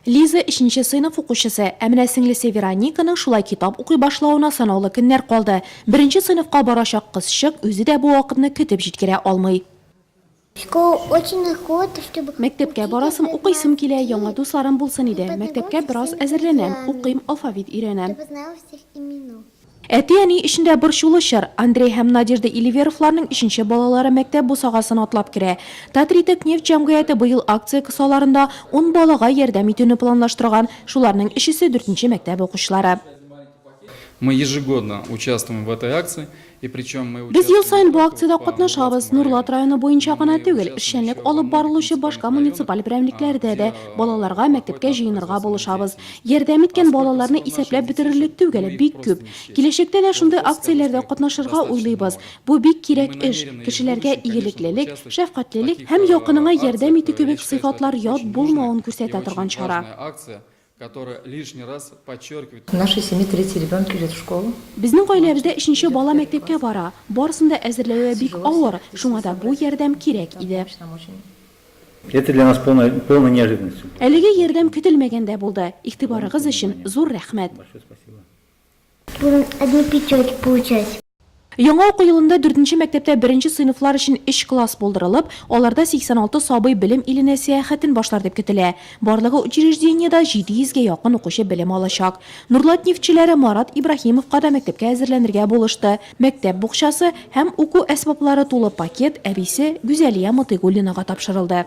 Лиза 2-нче сыйныф укучысы, әмінә сіңлесе Верониканың шулай китап укый башлауына санаулы көннәр калды. 1-нче сыйныфка барачак кызчык үзе дә бу вакытны көтеп җиткерә алмый. Мәктәпкә барасым, укыйсым килә, яңа дусларым булсын иде. Мәктәпкә бераз әзерләнәм, укыйм, алфавит өйрәнәм. Әти-әни эшендә борчулы чор. Андрей һәм Надежда Иливеровларның 3нче балалары мәктәп бусагасын атлап керә. Татритек нефть җәмгыяте быел акция кысаларында 10 балага ярдәм итүне планлаштырган. Шуларның 3-се 4нче мәктәп укучылары. Мы ежегодно участвуем в этой акции, и причем мы Без ел сайын бу акциядә катнашабыз. Нурлат районы буенча гына түгел, эшчәнлек алып барылучы башка муниципаль берәмлекләрдә дә балаларга мәктәпкә җыенырга булышабыз. Ярдәм иткән балаларны исәпләп бетерерлек түгел, бик күп. Киләчәктә дә шундый акцияләрдә катнашырга уйлыйбыз. Бу бик кирәк эш. Кешеләргә игелеклелек, шәфкатьлелек һәм якыныңа ярдәм итү кебек сыйфатлар ят булмавын күрсәтә торган чара. которая лишний раз подчеркивает. В нашей семье 3 ребенка идет в школу. Безнең гаиләбездә 3нче бала мәктәпкә бара. Барысында әзерләүе бик авыр. Шуңа да бу ярдәм кирәк иде. Это для нас полной неожиданностью. Әлеге ярдәм көтелмәгәндә булды. Игътибарыгыз өчен зур рәхмәт. Большое спасибо. Будем одну пятерку получать. Яңа уку елында 4нче мәктәптә 1нче сыйныфлар өчен 3 класс булдырылып, аларда 86 сабый белем иленә сәяхәтен башлар дип көтелә. Барлыгы учреждениедә 700-гә якын укучы белем алачак. Нурлат нефтчеләре Марат Ибрахимовка да мәктәпкә әзерләнергә булышты. Мәктәп букчасы һәм уку әсбаплары тулы пакет әбисе Гүзәлия Мотыйгуллинага тапшырылды.